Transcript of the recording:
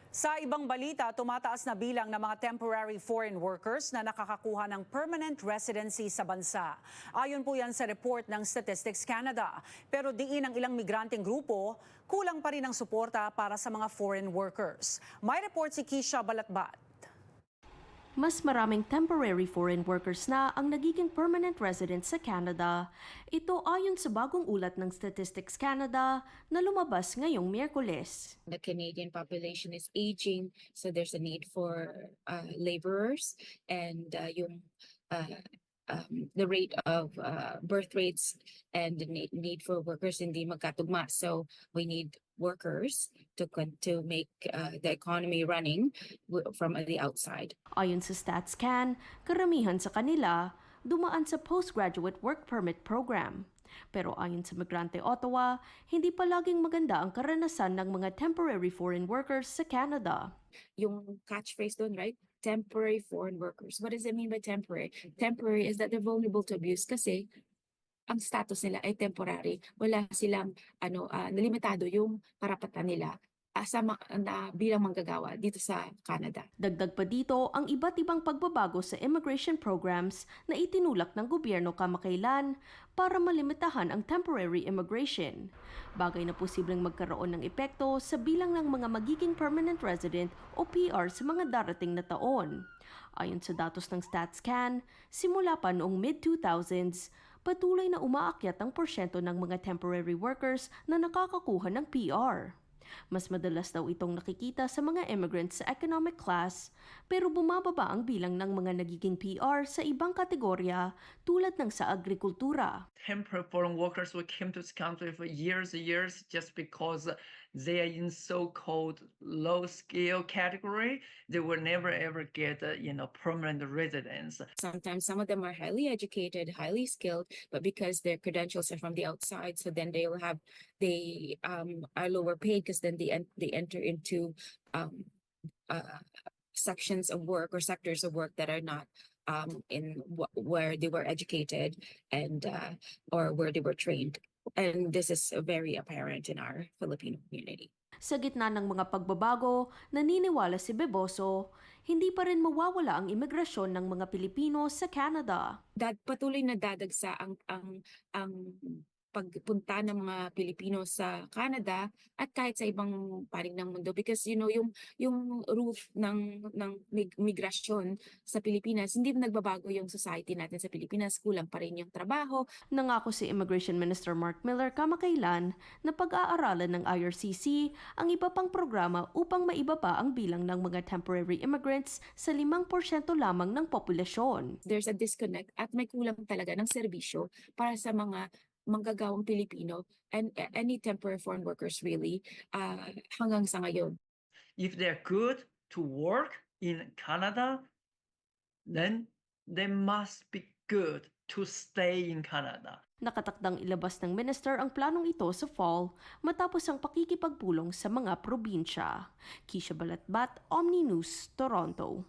Sa ibang balita, tumataas na bilang ng mga temporary foreign workers na nakakakuha ng permanent residency sa bansa. Ayon po yan sa report ng Statistics Canada. Pero diin ng ilang migranteng grupo, kulang pa rin ang suporta para sa mga foreign workers. May report si Kisha Balatbat. Mas maraming temporary foreign workers na ang nagiging permanent residents sa Canada. Ito ayon sa bagong ulat ng Statistics Canada na lumabas ngayong Miyerkules. The Canadian population is aging, so there's a need for laborers, and the rate of birth rates and the need for workers hindi magkatugma. So we need workers to make the economy running from the outside. Ayon sa StatsCan, karamihan sa kanila dumaan sa postgraduate work permit program. Pero ayon sa Migrante Ottawa, hindi palaging maganda ang karanasan ng mga temporary foreign workers sa Canada. Yung catchphrase doon, right? Temporary foreign workers. What does it mean by temporary? Temporary is that they're vulnerable to abuse kasi ang status nila ay temporary. Wala silang nalimitado yung karapatan nila bilang manggagawa dito sa Canada. Dagdag pa dito ang iba't ibang pagbabago sa immigration programs na itinulak ng gobyerno kamakailan para malimitahan ang temporary immigration. Bagay na posibleng magkaroon ng epekto sa bilang ng mga magiging permanent resident o PR sa mga darating na taon. Ayon sa datos ng StatsCan, simula pa noong mid-2000s, patuloy na umaakyat ang porsyento ng mga temporary workers na nakakakuha ng PR. Mas madalas daw itong nakikita sa mga immigrants sa economic class, pero bumababa ang bilang ng mga nagiging PR sa ibang kategorya tulad ng sa agrikultura. Temporary foreign workers who came to this country for years and years just because they are in so-called low-skill category, they will never ever get permanent residence. Sometimes some of them are highly educated, highly skilled, but because their credentials are from the outside, so then they are lower paid because then they enter into sections of work or sectors of work that are not where they were educated and or where they were trained. And this is very apparent in our Filipino community. Sa gitna ng mga pagbabago, naniniwala si Beboso, hindi pa rin mawawala ang imigrasyon ng mga Pilipino sa Canada. Patuloy na dadagsa ang pagpunta ng mga Pilipino sa Canada at kahit sa ibang panig ng mundo because yung roof ng migrasyon sa Pilipinas, hindi nagbabago yung society natin sa Pilipinas, kulang pa rin yung trabaho. Nangako si Immigration Minister Mark Miller kamakailan na pag-aaralan ng IRCC ang iba pang programa upang maibaba ang bilang ng mga temporary immigrants sa 5% lamang ng populasyon. There's a disconnect at may kulang talaga ng serbisyo para sa mga manggagawang Pilipino and any temporary foreign workers really hanggang sa ngayon. If they're good to work in Canada, then they must be good to stay in Canada. Nakatakdang ilabas ng minister ang planong ito sa fall matapos ang pakikipagpulong sa mga probinsya. Kisha Balatbat, Omni News, Toronto.